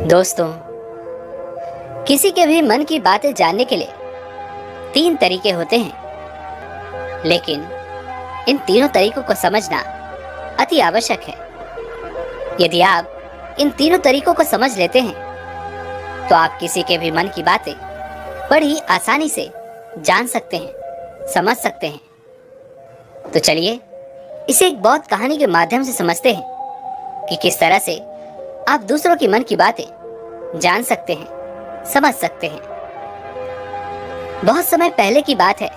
दोस्तों, किसी के भी मन की बातें जानने के लिए 3 तरीके होते हैं, लेकिन इन तीनों तरीकों को समझना अति आवश्यक है। यदि आप इन तीनों तरीकों को समझ लेते हैं तो आप किसी के भी मन की बातें बड़ी आसानी से जान सकते हैं, समझ सकते हैं। तो चलिए इसे एक बहुत कहानी के माध्यम से समझते हैं कि किस तरह से आप दूसरों की मन की बातें जान सकते हैं, समझ सकते हैं। बहुत समय पहले की बात है।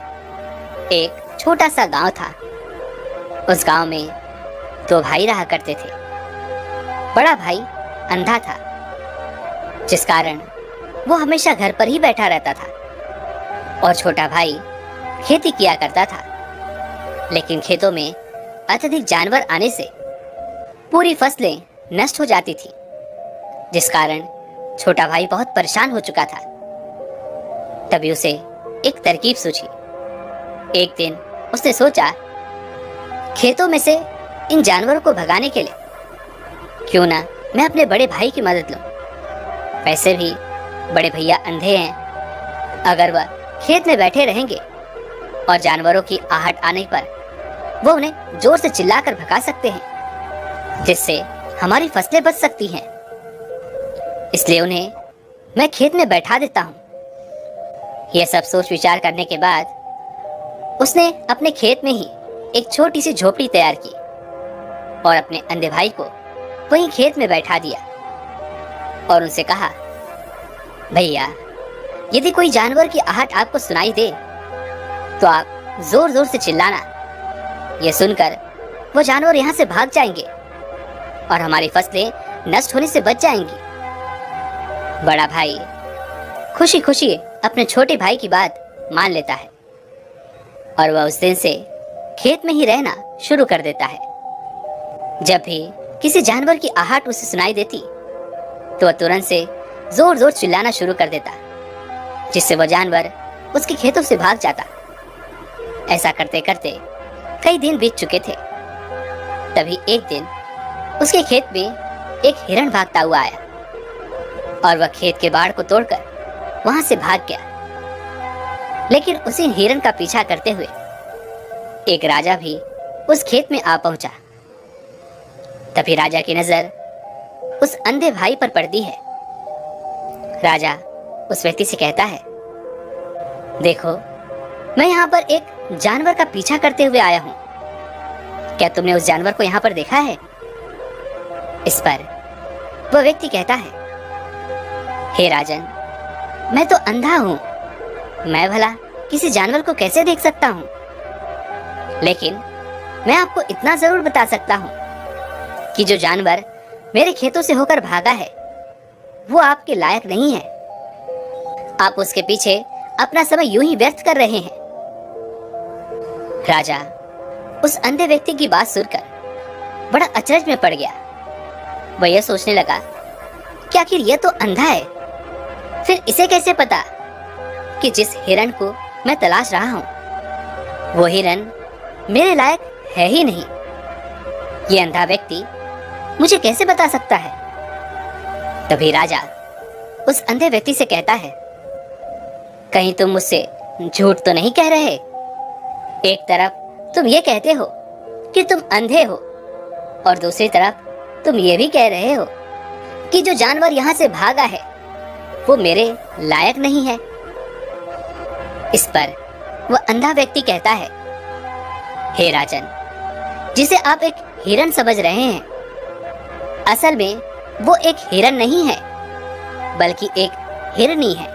एक छोटा सा गांव था। उस गांव में 2 भाई रहा करते थे। बड़ा भाई अंधा था, जिस कारण वो हमेशा घर पर ही बैठा रहता था, और छोटा भाई खेती किया करता था। लेकिन खेतों में अत्यधिक जानवर आने से पूरी फसलें नष्ट हो जाती थी, जिस कारण छोटा भाई बहुत परेशान हो चुका था। तभी उसे एक तरकीब सूझी। एक दिन उसने सोचा, खेतों में से इन जानवरों को भगाने के लिए क्यों ना मैं अपने बड़े भाई की मदद लूं। वैसे भी बड़े भैया अंधे हैं। अगर वह खेत में बैठे रहेंगे और जानवरों की आहट आने पर वो उन्हें जोर से चिल्लाकर भगा सकते हैं, जिससे हमारी फसलें बच सकती हैं। इसलिए उन्हें मैं खेत में बैठा देता हूँ। यह सब सोच विचार करने के बाद उसने अपने खेत में ही एक छोटी सी झोपड़ी तैयार की और अपने अंधे भाई को वहीं खेत में बैठा दिया और उनसे कहा, भैया, यदि कोई जानवर की आहट आपको सुनाई दे तो आप जोर जोर से चिल्लाना। यह सुनकर वो जानवर यहाँ से भाग जाएंगे और हमारी फसलें नष्ट होने से बच जाएंगी। बड़ा भाई खुशी खुशी अपने छोटे भाई की बात मान लेता है और वह उस दिन से खेत में ही रहना शुरू कर देता है। जब भी किसी जानवर की आहट उसे सुनाई देती तो वह तुरंत से जोर जोर चिल्लाना शुरू कर देता, जिससे वह जानवर उसके खेतों से भाग जाता। ऐसा करते करते कई दिन बीत चुके थे। तभी एक दिन उसके खेत में एक हिरण भागता हुआ आया और वह खेत के बाड़ को तोड़कर वहां से भाग गया। लेकिन उसी हिरण का पीछा करते हुए एक राजा भी उस खेत में आ पहुंचा। तभी राजा की नजर उस अंधे भाई पर पड़ती है। राजा उस व्यक्ति से कहता है, देखो, मैं यहाँ पर एक जानवर का पीछा करते हुए आया हूँ। क्या तुमने उस जानवर को यहाँ पर देखा है? इस पर वह व्यक्ति कहता है, हे राजन, मैं तो अंधा हूँ। मैं भला किसी जानवर को कैसे देख सकता हूँ? लेकिन मैं आपको इतना जरूर बता सकता हूँ कि जो जानवर मेरे खेतों से होकर भागा है वो आपके लायक नहीं है। आप उसके पीछे अपना समय यूं ही व्यर्थ कर रहे हैं। राजा उस अंधे व्यक्ति की बात सुनकर बड़ा अचरज में पड़ गया। वह यह सोचने लगा कि आखिर यह तो अंधा है, फिर इसे कैसे पता कि जिस हिरण को मैं तलाश रहा हूं वो हिरण मेरे लायक है ही नहीं। ये अंधा व्यक्ति मुझे कैसे बता सकता है? तभी राजा उस अंधे व्यक्ति से कहता है, कहीं तुम मुझसे झूठ तो नहीं कह रहे? एक तरफ तुम ये कहते हो कि तुम अंधे हो और दूसरी तरफ तुम ये भी कह रहे हो कि जो जानवर यहाँ से भागा है वो मेरे लायक नहीं है। इस पर वह अंधा व्यक्ति कहता है, हे राजन, जिसे आप एक हिरण समझ रहे हैं, असल में वो एक हिरण नहीं है बल्कि एक हिरनी है,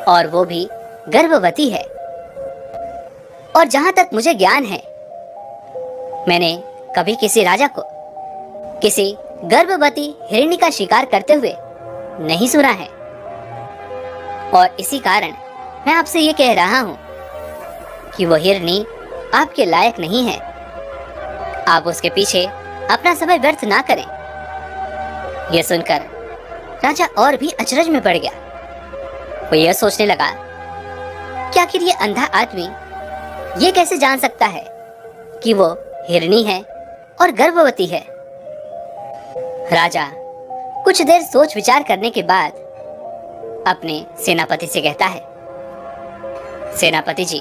और वो भी गर्भवती है। और जहां तक मुझे ज्ञान है, मैंने कभी किसी राजा को किसी गर्भवती हिरनी का शिकार करते हुए नहीं सुना है। और इसी कारण मैं आपसे ये कह रहा हूं कि वो हिरनी आपके लायक नहीं है। आप उसके पीछे अपना समय व्यर्थ ना करें। यह सुनकर राजा और भी अचरज में पड़ गया। वो यह सोचने लगा कि आखिर ये अंधा आदमी ये कैसे जान सकता है कि वो हिरनी है और गर्भवती है। राजा कुछ देर सोच विचार करने के बाद अपने सेनापति से कहता है, सेनापति जी,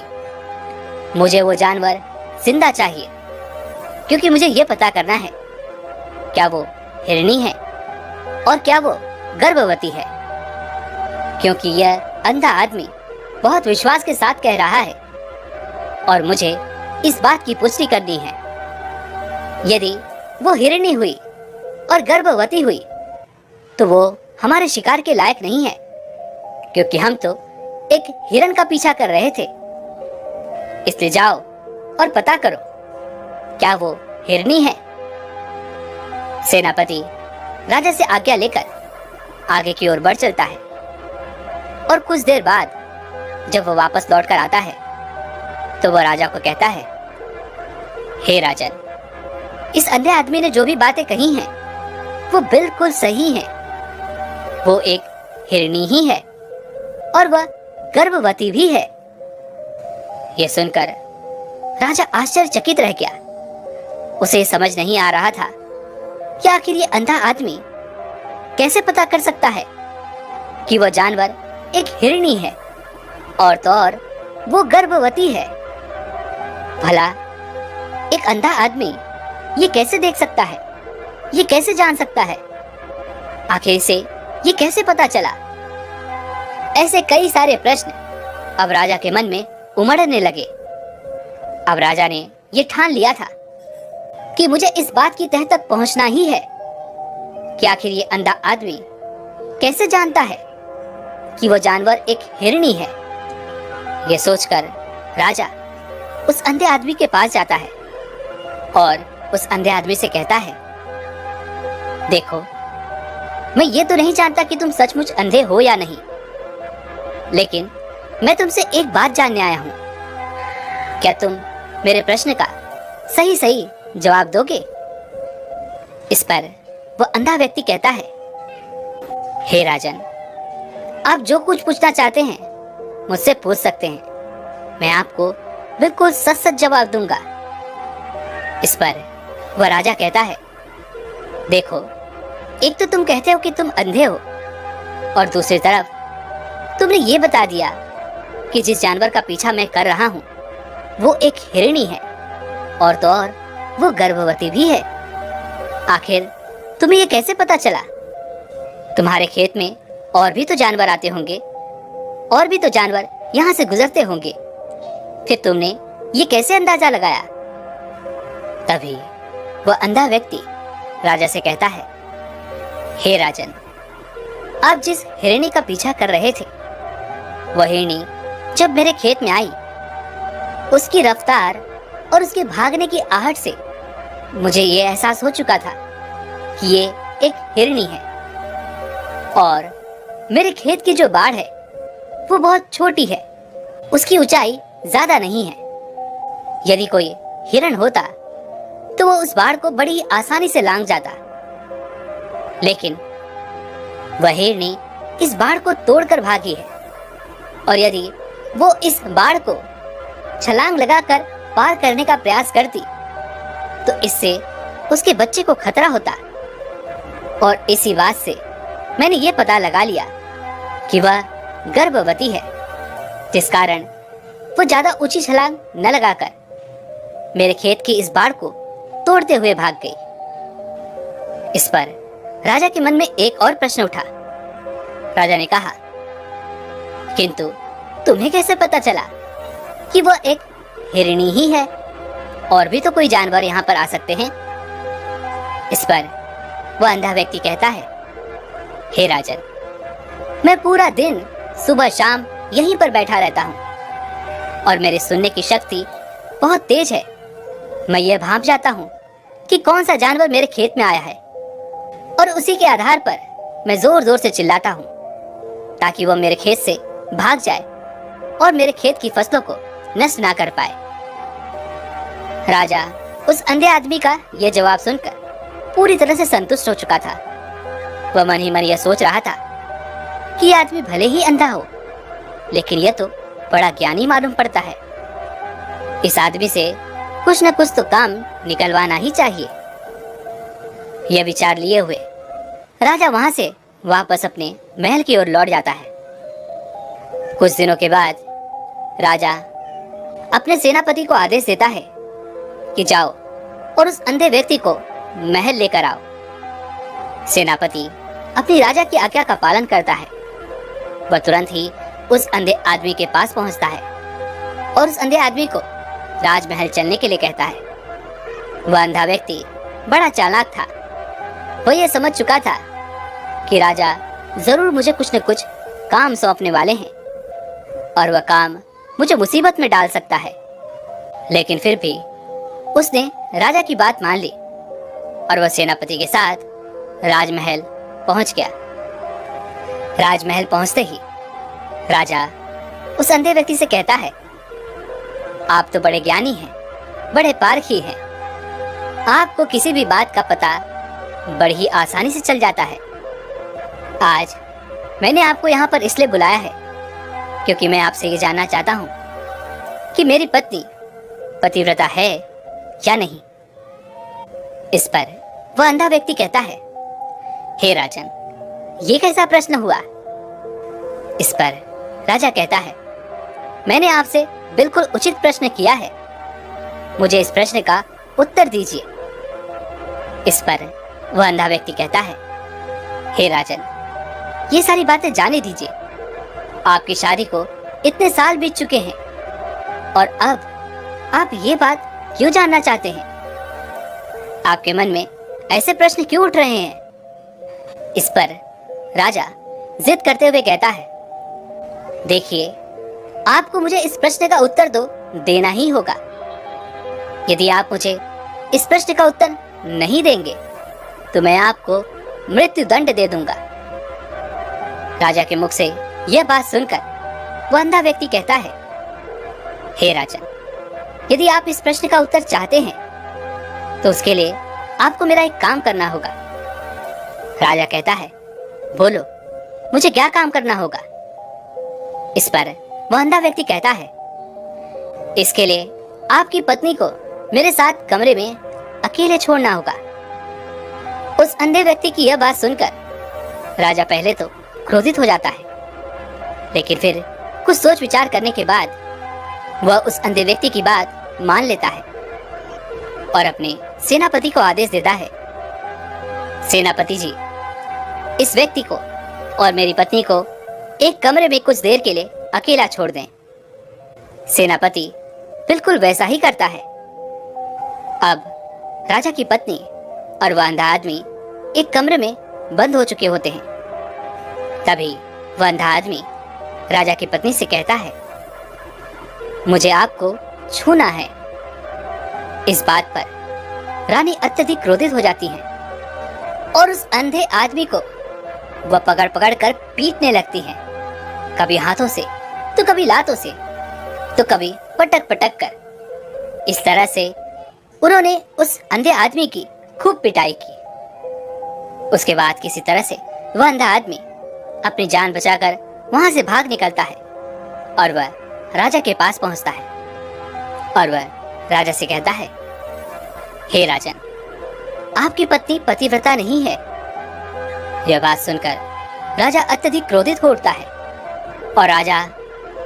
मुझे वो जानवर जिंदा चाहिए, क्योंकि मुझे ये पता करना है क्या वो हिरनी है और क्या वो गर्भवती है, क्योंकि यह अंधा आदमी बहुत विश्वास के साथ कह रहा है और मुझे इस बात की पुष्टि करनी है। यदि वो हिरनी हुई और गर्भवती हुई तो वो हमारे शिकार के लायक नहीं है, क्योंकि हम तो एक हिरन का पीछा कर रहे थे। इसलिए जाओ और पता करो क्या वो हिरनी है। सेनापति राजा से आज्ञा लेकर आगे की ओर बढ़ चलता है और कुछ देर बाद जब वो वापस लौट कर आता है तो वह राजा को कहता है, हे राजन, इस अंधे आदमी ने जो भी बातें कही हैं वो बिल्कुल सही हैं। वो एक हिरनी ही है और वह गर्भवती भी है। यह सुनकर राजा आश्चर्यचकित रह गया। उसे समझ नहीं आ रहा था कि आखिर ये अंधा आदमी कैसे पता कर सकता है कि वह जानवर एक हिरनी है और तो और वो गर्भवती है। भला एक अंधा आदमी ये कैसे देख सकता है, ये कैसे जान सकता है, आखिर से ये कैसे पता चला? ऐसे कई सारे प्रश्न अब राजा के मन में उमड़ने लगे। अब राजा ने ये ठान लिया था कि मुझे इस बात की तह तक पहुंचना ही है कि आखिर ये अंधा आदमी कैसे जानता है कि वो जानवर एक हिरनी है। ये सोचकर राजा उस अंधे आदमी के पास जाता है और उस अंधे आदमी से कहता है, देखो, मैं ये तो नहीं जानता कि तुम सचमुच अंधे हो या नहीं, लेकिन मैं तुमसे एक बात जानने आया हूं। क्या तुम मेरे प्रश्न का सही सही जवाब दोगे? इस पर वह अंधा व्यक्ति कहता है, हे राजन, आप जो कुछ पूछना चाहते हैं मुझसे पूछ सकते हैं। मैं आपको बिल्कुल सच सच जवाब दूंगा। इस पर वह राजा कहता है, देखो, एक तो तुम कहते हो कि तुम अंधे हो और दूसरी तरफ तुमने ये बता दिया कि जिस जानवर का पीछा मैं कर रहा हूँ वो एक हिरनी है और तो और वो गर्भवती भी है। आखिर तुम्हें ये कैसे पता चला? तुम्हारे खेत में और भी तो जानवर आते होंगे, और भी तो जानवर यहाँ से गुजरते होंगे, फिर तुमने ये कैसे अंदाजा लगाया? तभी वह अंधा व्यक्ति राजा से कहता है, हे राजन, आप जिस हिरनी का पीछा कर रहे थे वह हिरनी जब मेरे खेत में आई, उसकी रफ्तार और उसके भागने की आहट से मुझे ये एहसास हो चुका था कि ये एक हिरनी है और मेरे खेत की जो बाड़ है वो बहुत छोटी है, उसकी ऊंचाई ज्यादा नहीं है। यदि कोई हिरण होता तो वो उस बाड़ को बड़ी आसानी से लांघ जाता, लेकिन वह हिरनी इस बाड़ को तोड़कर भागी है और यदि वो इस बाड़ को छलांग लगाकर पार करने का प्रयास करती तो इससे उसके बच्चे को खतरा होता। और इसी बात से मैंने ये पता लगा लिया कि वह गर्भवती है, जिस कारण वो ज्यादा ऊंची छलांग न लगाकर मेरे खेत की इस बाड़ को तोड़ते हुए भाग गई। इस पर राजा के मन में एक और प्रश्न उठा। राजा ने कहा, किंतु तुम्हें कैसे पता चला कि वह एक हिरनी ही है? और भी तो कोई जानवर यहाँ पर आ सकते हैं। इस पर वह अंधा व्यक्ति कहता है, हे राजन, मैं पूरा दिन सुबह शाम यहीं पर बैठा रहता हूँ और मेरे सुनने की शक्ति बहुत तेज है। मैं ये भांप जाता हूँ कि कौन सा जानवर मेरे खेत में आया है और उसी के आधार पर मैं जोर जोर से चिल्लाता हूँ ताकि वह मेरे खेत से भाग जाए और मेरे खेत की फसलों को नष्ट ना कर पाए। राजा उस अंधे आदमी का यह जवाब सुनकर पूरी तरह से संतुष्ट हो चुका था। वह मन ही मन यह सोच रहा था कि यह आदमी भले ही अंधा हो, लेकिन यह तो बड़ा ज्ञानी मालूम पड़ता है। इस आदमी से कुछ न कुछ तो काम निकलवाना ही चाहिए। यह विचार लिए हुए राजा वहां से वापस अपने महल की ओर लौट जाता है। कुछ दिनों के बाद राजा अपने सेनापति को आदेश देता है कि जाओ और उस अंधे व्यक्ति को महल लेकर आओ। सेनापति अपनी राजा की आज्ञा का पालन करता है। वह तुरंत ही उस अंधे आदमी के पास पहुंचता है और उस अंधे आदमी को राजमहल चलने के लिए कहता है। वह अंधा व्यक्ति बड़ा चालाक था। वह यह समझ चुका था कि राजा जरूर मुझे कुछ न कुछ काम सौंपने वाले हैं और वह काम मुझे मुसीबत में डाल सकता है। लेकिन फिर भी उसने राजा की बात मान ली और वह सेनापति के साथ राजमहल पहुंच गया। राजमहल पहुंचते ही राजा उस अंधे व्यक्ति से कहता है, आप तो बड़े ज्ञानी हैं, बड़े पारखी हैं। आपको किसी भी बात का पता बड़ी ही आसानी से चल जाता है। आज मैंने आपको यहाँ पर इसलिए बुलाया है क्योंकि मैं आपसे ये जानना चाहता हूँ कि मेरी पत्नी पतिव्रता है या नहीं। इस पर वह अंधा व्यक्ति कहता है, हे राजन, ये कैसा प्रश्न हुआ? इस पर राजा कहता है, मैंने आपसे बिल्कुल उचित प्रश्न किया है, मुझे इस प्रश्न का उत्तर दीजिए। इस पर वह अंधा व्यक्ति कहता है, हे राजन, ये सारी बातें जाने दीजिए। आपकी शादी को इतने साल बीत चुके हैं और अब आप ये बात क्यों जानना चाहते हैं? आपके मन में ऐसे प्रश्न क्यों उठ रहे हैं? इस पर राजा जिद करते हुए कहता है, देखिए, आपको मुझे इस प्रश्न का उत्तर तो देना ही होगा। यदि आप मुझे इस प्रश्न का उत्तर नहीं देंगे तो मैं आपको मृत्यु दंड दे दूंगा। राजा के मुख से यह बात सुनकर वह अंधा व्यक्ति कहता है, हे राजन, यदि आप इस प्रश्न का उत्तर चाहते हैं तो उसके लिए आपको मेरा एक काम करना होगा। राजा कहता है, बोलो, मुझे क्या काम करना होगा? इस पर वह अंधा व्यक्ति कहता है, इसके लिए आपकी पत्नी को मेरे साथ कमरे में अकेले छोड़ना होगा। उस अंधे व्यक्ति की यह बात सुनकर राजा पहले तो क्रोधित हो जाता है, लेकिन फिर कुछ सोच विचार करने के बाद वह उस अंधे व्यक्ति की बात मान लेता है और अपने सेनापति को आदेश देता है, सेनापति जी, इस व्यक्ति को और मेरी पत्नी को एक कमरे में कुछ देर के लिए अकेला छोड़ दें। सेनापति बिल्कुल वैसा ही करता है। अब राजा की पत्नी और वह अंधा आदमी एक कमरे में बंद हो चुके होते हैं। तभी वह अंधा आदमी राजा की पत्नी से कहता है, मुझे आपको छूना है। इस बात पर रानी अत्यधिक क्रोधित हो जाती है और उस अंधे आदमी को वह पकड़ पकड़ कर पीटने लगती है, कभी हाथों से तो कभी लातों से तो कभी पटक पटक कर। इस तरह से उन्होंने उस अंधे आदमी की खूब पिटाई की। उसके बाद किसी तरह से वह अंधा आदमी अपनी जान बचाकर वहां से भाग निकलता है और वह राजा के पास पहुंचता है और वह राजा से कहता है, हे राजन, आपकी पत्नी पतिव्रता नहीं है। यह बात सुनकर राजा अत्यधिक क्रोधित हो उठता है और राजा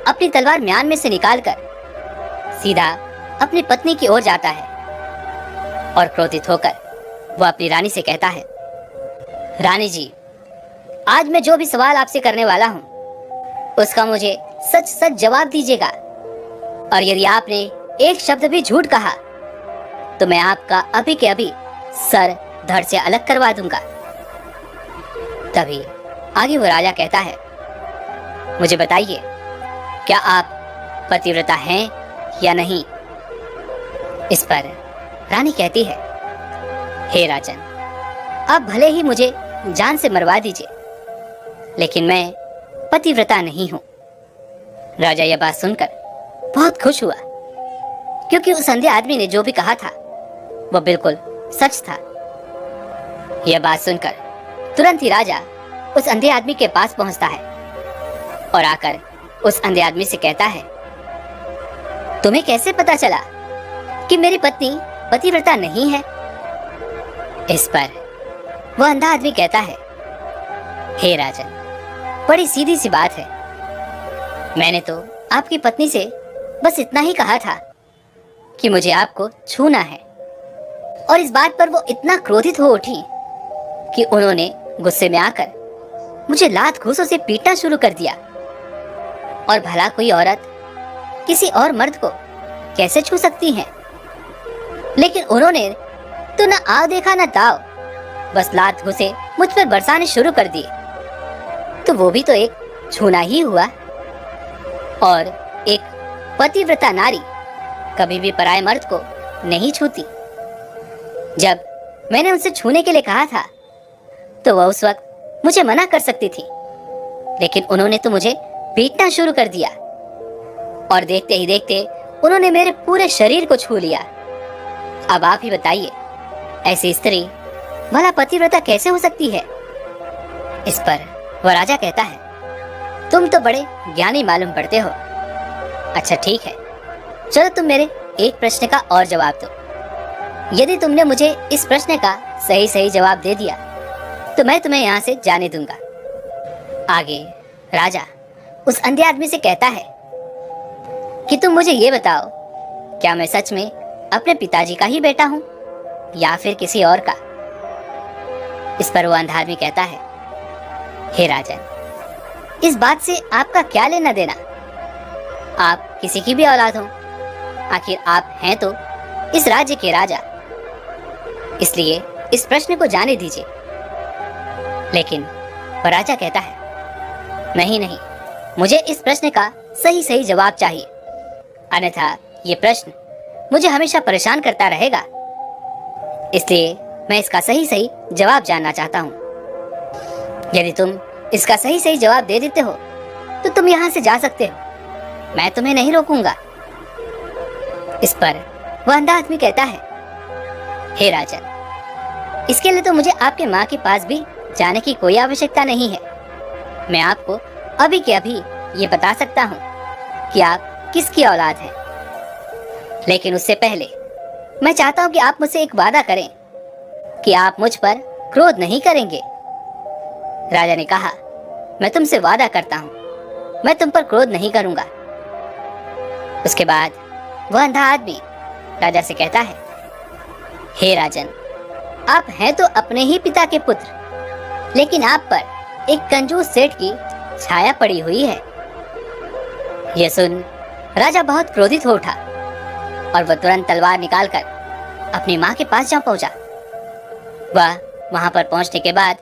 अपनी तलवार म्यान में से निकालकर सीधा अपनी पत्नी की ओर जाता है और क्रोधित होकर वह अपनी रानी से कहता है, रानी जी, आज मैं जो भी सवाल आपसे करने वाला हूँ उसका मुझे सच सच जवाब दीजिएगा और यदि आपने एक शब्द भी झूठ कहा तो मैं आपका अभी के अभी सर धड़ से अलग करवा दूंगा। तभी आगे वो राजा कहता है, मुझे बताइए, क्या आप पतिव्रता हैं या नहीं? इस पर रानी कहती है, हे राजन, आप भले ही मुझे जान से मरवा दीजिए, लेकिन मैं पतिव्रता नहीं हूं। राजा यह बात सुनकर बहुत खुश हुआ क्योंकि उस अंधे आदमी ने जो भी कहा था वह बिल्कुल सच था। यह बात सुनकर तुरंत ही राजा उस अंधे आदमी के पास पहुंचता है और आकर उस अंधे आदमी से कहता है, तुम्हें कैसे पता चला कि मेरी पत्नी पतिव्रता नहीं है? इस पर वह अंधा आदमी कहता है, हे राजन, बड़ी सीधी सी बात है। मैंने तो आपकी पत्नी से बस इतना ही कहा था कि मुझे आपको छूना है, और इस बात पर वो इतना क्रोधित हो उठी कि उन्होंने गुस्से में आकर मुझे लात घूंसों से पीटना शुरू कर दिया। और भला कोई औरत किसी और मर्द को कैसे छू सकती है? लेकिन उन्होंने तो न आ देखा न दाव, बस लात घुसे मुझ पर बरसाने शुरू कर दिए। तो वो भी तो एक छूना ही हुआ। और एक पतिव्रता नारी कभी भी पराये मर्द को नहीं छूती। जब मैंने उनसे छूने के लिए कहा था तो वह उस वक्त मुझे मना कर सकती थी, लेकिन उन्होंने तो मुझे पीटना शुरू कर दिया, और देखते ही देखते उन्होंने मेरे पूरे शरीर को छू लिया। अब आप ही बताइए, ऐसी स्त्री भला पतिव्रता कैसे हो सकती है? इस पर वह राजा कहता है, तुम तो बड़े ज्ञानी मालूम पड़ते हो। अच्छा ठीक है, चलो तुम मेरे एक प्रश्न का और जवाब दो। यदि तुमने मुझे इस प्रश्न का सही सही जवाब दे दिया तो मैं तुम्हें यहाँ से जाने दूंगा। आगे राजा उस अंधे आदमी से कहता है कि तुम मुझे ये बताओ, क्या मैं सच में अपने पिताजी का ही बेटा हूँ या फिर किसी और का? इस पर वो अंधा आदमी कहता है, हे राजन, इस बात से आपका क्या लेना देना? आप किसी की भी औलाद हो, आखिर आप हैं तो इस राज्य के राजा, इसलिए इस प्रश्न को जाने दीजिए। लेकिन वह राजा कहता है, नहीं नहीं, मुझे इस प्रश्न का सही सही जवाब चाहिए, अन्यथा ये प्रश्न मुझे हमेशा परेशान करता रहेगा। इसलिए मैं इसका सही सही जवाब जानना चाहता हूँ। यदि तुम इसका सही सही जवाब दे देते हो तो तुम यहाँ से जा सकते हो, मैं तुम्हें नहीं रोकूंगा। इस पर वह अंधा आदमी कहता है, हे राजन, इसके लिए तो मुझे आपके माँ के पास भी जाने की कोई आवश्यकता नहीं है। मैं आपको अभी के अभी ये बता सकता हूँ कि आप किसकी औलाद हैं। लेकिन उससे पहले मैं चाहता हूँ कि आप मुझसे एक वादा करें कि आप मुझ पर क्रोध नहीं करेंगे। राजा ने कहा, मैं तुमसे वादा करता हूँ, मैं तुम पर क्रोध नहीं करूंगा। उसके बाद वह अंधा आदमी राजा से कहता है, हे राजन, आप हैं तो अपने ही पिता के पुत्र, लेकिन आप पर एक कंजूस सेठ की छाया पड़ी हुई है। यह सुन राजा बहुत क्रोधित हो उठा और वह तुरंत तलवार निकालकर अपनी माँ के पास जा पहुंचा। वह वहां पर पहुंचने के बाद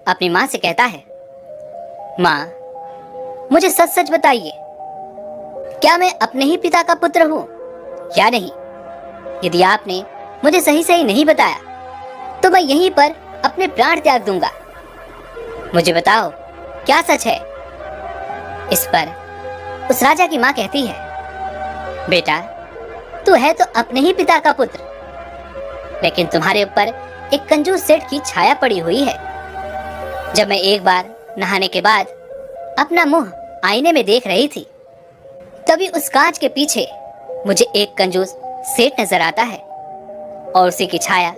अपनी माँ से कहता है, माँ, मुझे सच सच बताइए, क्या मैं अपने ही पिता का पुत्र हूँ या नहीं? यदि आपने मुझे सही सही नहीं बताया तो मैं यहीं पर अपने प्राण त्याग दूंगा। मुझे बताओ, क्या सच है? इस पर उस राजा की माँ कहती है, बेटा, तू है तो अपने ही पिता का पुत्र, लेकिन तुम्हारे ऊपर एक कंजूस सेठ की छाया पड़ी हुई है। जब मैं एक बार नहाने के बाद अपना मुंह आईने में देख रही थी, तभी उस कांच के पीछे मुझे एक कंजूस सेठ नजर आता है और उसी की छाया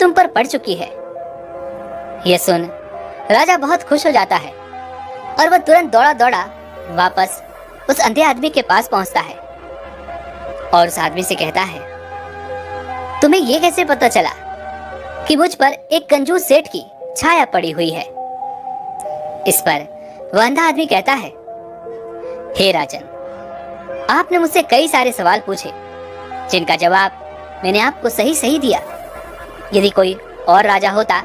तुम पर पड़ चुकी है। यह सुन राजा बहुत खुश हो जाता है और वह तुरंत दौड़ा दौड़ा वापस उस अंधे आदमी के पास पहुंचता है और उस आदमी से कहता है, तुम्हें यह कैसे पता चला कि मुझ पर एक कंजूस सेठ की छाया पड़ी हुई है? इस पर वह अंधा आदमी कहता है, हे राजन, आपने मुझसे कई सारे सवाल पूछे जिनका जवाब मैंने आपको सही सही दिया। यदि कोई और राजा होता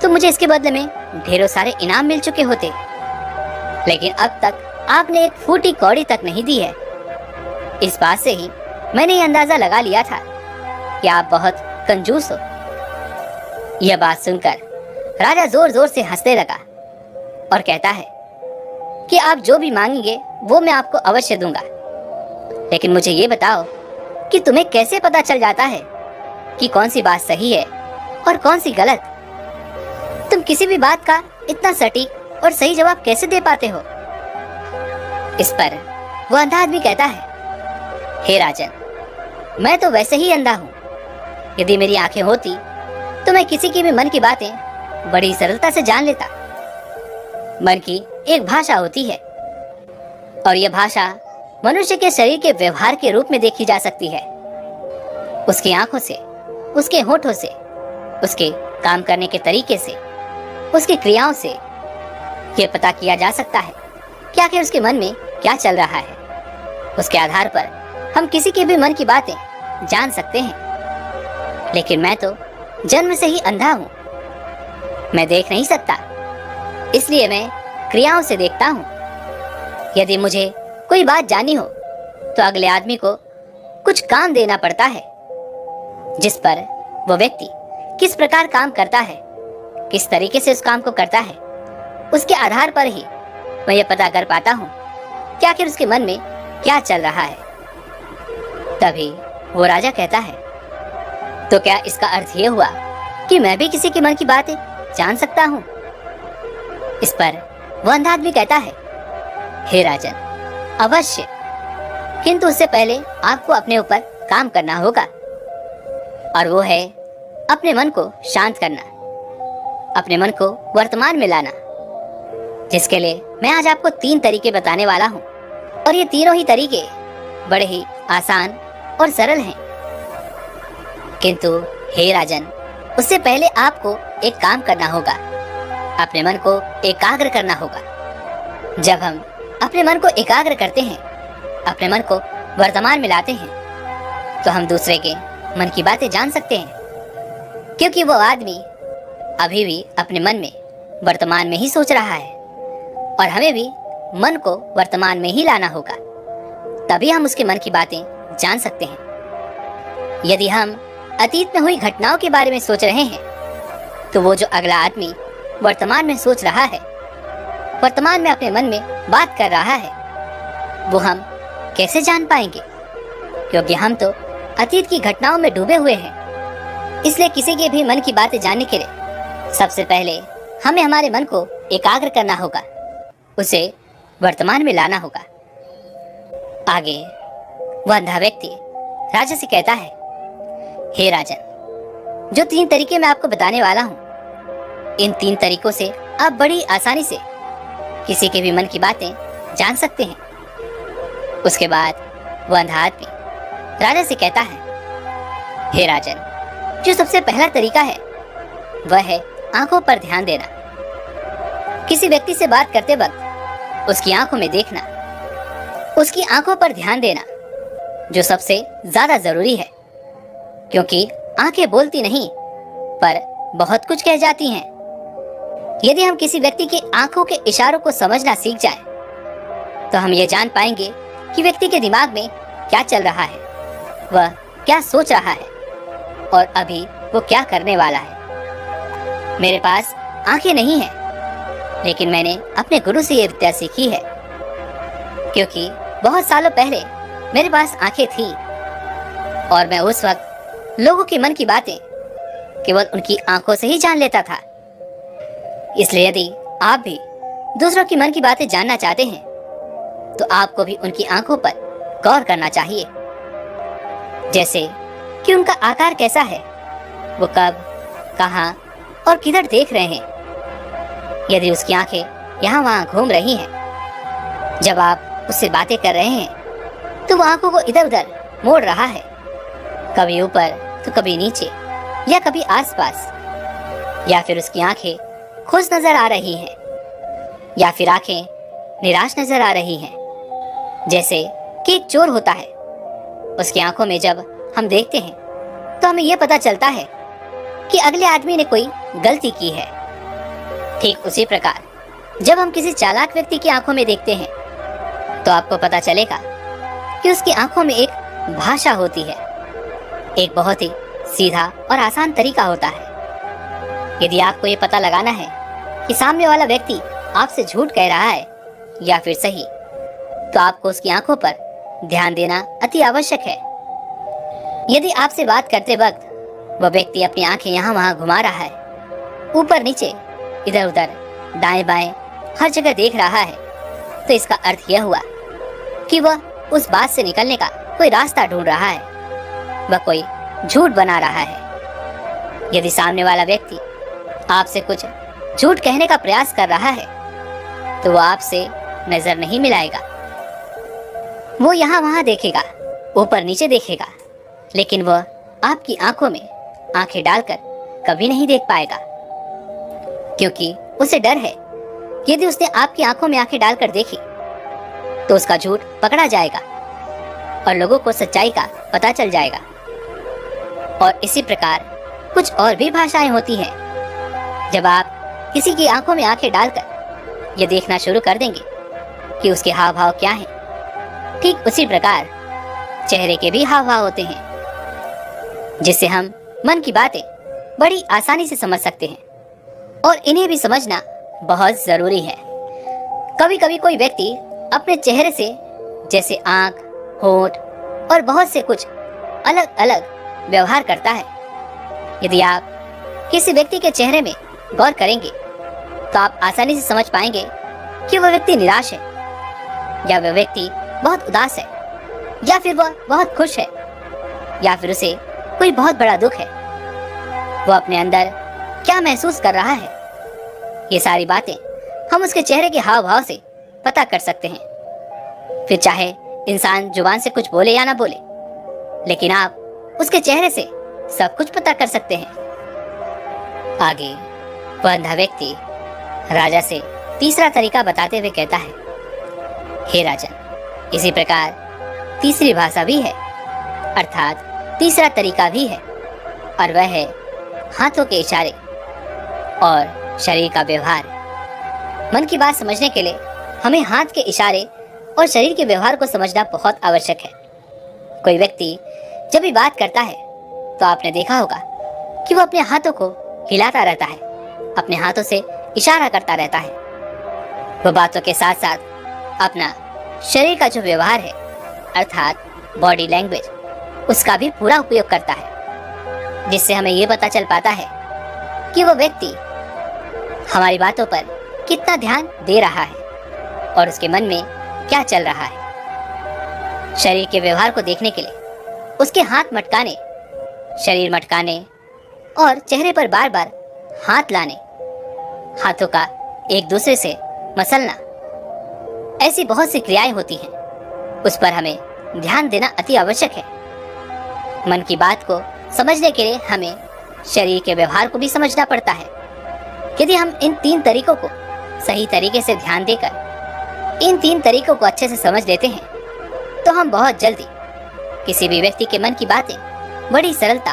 तो मुझे इसके बदले में ढेरों सारे इनाम मिल चुके होते, लेकिन अब तक आपने एक फूटी कौड़ी तक नहीं दी है। इस बात से ही मैंने ये अंदाजा लगा लिया था कि आप बहुत कंजूस हो। यह बात सुनकर राजा जोर जोर से हंसने लगा और कहता है कि आप जो भी मांगेंगे वो मैं आपको अवश्य दूंगा, लेकिन मुझे ये बताओ कि तुम्हें कैसे पता चल जाता है कि कौन सी बात सही है और कौन सी गलत? तुम किसी भी बात का इतना सटीक और सही जवाब कैसे दे पाते हो? इस पर वो अंधा आदमी कहता है, हे राजन, मैं तो वैसे ही अंधा हूँ। यदि मेरी आंखें होती तो मैं किसी की भी मन की बातें बड़ी सरलता से जान लेता, मन की एक भाषा होती है और यह भाषा मनुष्य के शरीर के व्यवहार के रूप में देखी जा सकती है। उसकी आंखों से, उसके होठों से, उसके काम करने के तरीके से, उसकी क्रियाओं से यह पता किया जा सकता है कि आखिर उसके मन में क्या चल रहा है। उसके आधार पर हम किसी के भी मन की बातें जान सकते हैं। लेकिन मैं तो जन्म से ही अंधा हूँ। मैं देख नहीं सकता, इसलिए मैं क्रियाओं से देखता हूँ। यदि मुझे कोई बात जाननी हो तो अगले आदमी को कुछ काम देना पड़ता है, जिस पर वो व्यक्ति किस प्रकार काम करता है, किस तरीके से उस काम को करता है, उसके आधार पर ही मैं ये पता कर पाता हूँ कि आखिर उसके मन में क्या चल रहा है। तभी वो राजा कहता है, तो क्या इसका अर्थ ये हुआ कि मैं भी किसी के मन की बातें जान सकता हूँ? इस पर वह अंधा आदमी कहता है, हे राजन, अवश्य, किंतु उससे पहले आपको अपने ऊपर काम करना होगा, और वो है अपने मन को शांत करना, अपने मन को वर्तमान में लाना, जिसके लिए मैं आज आपको 3 तरीके बताने वाला हूँ। और ये तीनों ही तरीके बड़े ही आसान और सरल हैं। किंतु हे राजन, उससे पहले आपको एक काम करना होगा, अपने मन को एकाग्र करना होगा। जब हम अपने मन को एकाग्र करते हैं, अपने मन को वर्तमान में लाते हैं, तो हम दूसरे के मन की बातें जान सकते हैं, क्योंकि वो आदमी अभी भी अपने मन में वर्तमान में ही सोच रहा है, और हमें भी मन को वर्तमान में ही लाना होगा, तभी हम उसके मन की बातें जान सकते हैं। यदि हम अतीत में हुई घटनाओं के बारे में सोच रहे हैं, तो वो जो अगला आदमी वर्तमान में सोच रहा है, वर्तमान में अपने मन में बात कर रहा है, वो हम कैसे जान पाएंगे? क्योंकि हम तो अतीत की घटनाओं में डूबे हुए हैं। इसलिए किसी के भी मन की बातें जानने के लिए सबसे पहले हमें हमारे मन को एकाग्र करना होगा, उसे वर्तमान में लाना होगा। आगे वह अंधा व्यक्ति राजा से कहता है, हे राजन, जो 3 तरीके मैं आपको बताने वाला हूँ, इन 3 तरीकों से आप बड़ी आसानी से किसी के भी मन की बातें जान सकते हैं। उसके बाद वह अंधा आदमी राजा से कहता है, हे राजन, जो सबसे पहला तरीका है वह है आंखों पर ध्यान देना। किसी व्यक्ति से बात करते वक्त उसकी आंखों में देखना, उसकी आंखों पर ध्यान देना, जो सबसे ज्यादा जरूरी है, क्योंकि आंखें बोलती नहीं पर बहुत कुछ कह जाती हैं। यदि हम किसी व्यक्ति की आंखों के इशारों को समझना सीख जाएं, तो हम ये जान पाएंगे कि व्यक्ति के दिमाग में क्या चल रहा है, वह क्या सोच रहा है और अभी वो क्या करने वाला है। मेरे पास आंखें नहीं हैं, लेकिन मैंने अपने गुरु से ये विद्या सीखी है, क्योंकि बहुत सालों पहले मेरे पास आंखें थी और मैं उस वक्त लोगों के मन की बातें केवल उनकी आंखों से ही जान लेता था। इसलिए यदि आप भी दूसरों की मन की बातें जानना चाहते हैं, तो आपको भी उनकी आंखों पर गौर करना चाहिए, जैसे कि उनका आकार कैसा है, वो कब, कहां और किधर देख रहे हैं। यदि उसकी आंखें यहाँ वहां घूम रही हैं, जब आप उससे बातें कर रहे हैं, तो वो आंखों को इधर उधर मोड़ रहा है, कभी ऊपर तो कभी नीचे या कभी आसपास, या फिर उसकी आंखें खुश नजर आ रही हैं, या फिर आंखें निराश नजर आ रही हैं। जैसे कि एक चोर होता है, उसकी आंखों में जब हम देखते हैं तो हमें यह पता चलता है कि अगले आदमी ने कोई गलती की है। ठीक उसी प्रकार जब हम किसी चालाक व्यक्ति की आंखों में देखते हैं, तो आपको पता चलेगा कि उसकी आंखों में एक भाषा होती है, एक बहुत ही सीधा और आसान तरीका होता है। यदि आपको ये पता लगाना है कि सामने वाला व्यक्ति आपसे झूठ कह रहा है या फिर सही, तो आपको उसकी आंखों पर ध्यान देना अति आवश्यक है। यदि आपसे बात करते वक्त वह व्यक्ति अपनी आंखें यहाँ वहां घुमा रहा है, ऊपर नीचे इधर उधर दाएं बाएं हर जगह देख रहा है, तो इसका अर्थ यह हुआ कि वह उस बात से निकलने का कोई रास्ता ढूंढ रहा है, वह कोई झूठ बना रहा है। यदि सामने वाला व्यक्ति आपसे कुछ झूठ कहने का प्रयास कर रहा है, तो वो आपसे नजर नहीं मिलाएगा। वो यहाँ वहां देखेगा, ऊपर नीचे देखेगा, लेकिन वह आपकी आंखों में आंखें डालकर कभी नहीं देख पाएगा, क्योंकि उसे डर है कि यदि उसने आपकी आंखों में आंखें डालकर देखी तो उसका झूठ पकड़ा जाएगा और लोगों को सच्चाई का पता चल जाएगा। और इसी प्रकार कुछ और भी भाषाएं होती हैं। जब आप किसी की आंखों में आंखें डालकर ये देखना शुरू कर देंगे कि उसके हाव भाव क्या हैं, ठीक उसी प्रकार चेहरे के भी हाव भाव होते हैं, जिससे हम मन की बातें बड़ी आसानी से समझ सकते हैं। और इन्हें भी समझना बहुत जरूरी है। कभी कभी कोई व्यक्ति अपने चेहरे से, जैसे आंख, होंठ और बहुत से कुछ अलग अलग व्यवहार करता है। यदि आप किसी व्यक्ति के चेहरे में गौर करेंगे तो आप आसानी से समझ पाएंगे कि वह व्यक्ति निराश है, या वह व्यक्ति बहुत उदास है, या फिर वह बहुत खुश है, या फिर उसे कोई बहुत बड़ा दुख है। वह अपने अंदर क्या महसूस कर रहा है, ये सारी बातें हम उसके चेहरे के हाव भाव से पता कर सकते हैं। फिर चाहे इंसान जुबान से कुछ बोले या ना बोले, लेकिन आप उसके चेहरे से सब कुछ पता कर सकते हैं। आगे वह अंधा व्यक्ति राजा से तीसरा तरीका बताते हुए कहता है, हे राजन, इसी प्रकार तीसरी भाषा भी है, अर्थात तीसरा तरीका भी है, और वह है हाथों के इशारे और शरीर का व्यवहार। मन की बात समझने के लिए हमें हाथ के इशारे और शरीर के व्यवहार को समझना बहुत आवश्यक है। कोई व्यक्ति जब भी बात करता है तो आपने देखा होगा कि वो अपने हाथों को हिलाता रहता है, अपने हाथों से इशारा करता रहता है। वो बातों के साथ साथ अपना शरीर का जो व्यवहार है, अर्थात बॉडी लैंग्वेज, उसका भी पूरा उपयोग करता है, जिससे हमें ये पता चल पाता है कि वो व्यक्ति हमारी बातों पर कितना ध्यान दे रहा है और उसके मन में क्या चल रहा है। शरीर के व्यवहार को देखने के लिए उसके हाथ मटकाने, शरीर मटकाने और चेहरे पर बार बार हाथ लाने, हाथों का एक दूसरे से मसलना, ऐसी बहुत सी क्रियाएं होती हैं। उस पर हमें ध्यान देना अति आवश्यक है। मन की बात को समझने के लिए हमें शरीर के व्यवहार को भी समझना पड़ता है। यदि हम इन तीन तरीकों को सही तरीके से ध्यान देकर इन तीन तरीकों को अच्छे से समझ लेते हैं तो हम बहुत जल्दी किसी भी व्यक्ति के मन की बातें बड़ी सरलता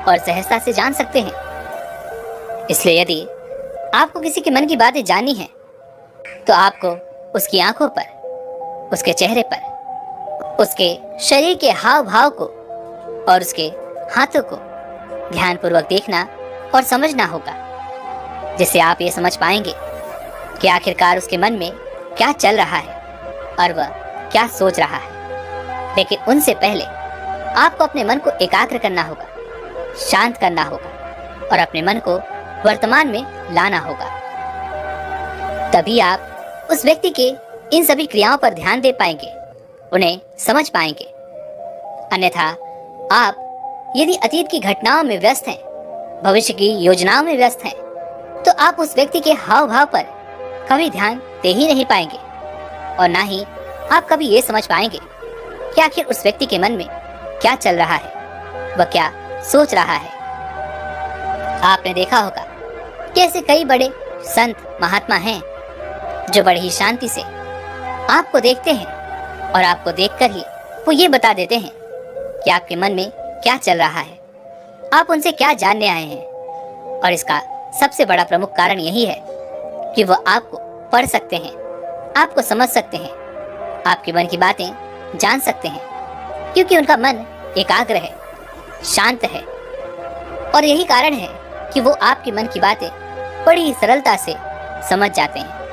और सहजता से जान सकते हैं। इसलिए यदि आपको किसी के मन की बातें जाननी है तो आपको उसकी आंखों पर, उसके चेहरे पर, उसके शरीर के हाव भाव को और उसके हाथों को ध्यानपूर्वक देखना और समझना होगा, जिससे आप ये समझ पाएंगे कि आखिरकार उसके मन में क्या चल रहा है और वह क्या सोच रहा है। लेकिन उनसे पहले आपको अपने मन को एकाग्र करना होगा, शांत करना होगा और अपने मन को वर्तमान में लाना होगा। तभी आप उस व्यक्ति के इन सभी क्रियाओं पर ध्यान दे पाएंगे, उन्हें समझ पाएंगे। अन्यथा आप यदि अतीत की घटनाओं में व्यस्त हैं, भविष्य की योजनाओं में व्यस्त हैं, तो आप उस व्यक्ति के हाव भाव पर कभी ध्यान दे ही नहीं पाएंगे और ना ही आप कभी ये समझ पाएंगे कि आखिर उस व्यक्ति के मन में क्या चल रहा है, वह क्या सोच रहा है। आपने देखा होगा कि ऐसे कई बड़े संत महात्मा हैं जो बड़ी ही शांति से आपको देखते हैं और आपको देखकर ही वो ये बता देते हैं कि आपके मन में क्या चल रहा है, आप उनसे क्या जानने आए हैं। और इसका सबसे बड़ा प्रमुख कारण यही है कि वो आपको पढ़ सकते हैं, आपको समझ सकते हैं, आपके मन की बातें जान सकते हैं, क्योंकि उनका मन एकाग्र है, शांत है। और यही कारण है कि वो आपके मन की बातें बड़ी ही सरलता से समझ जाते हैं।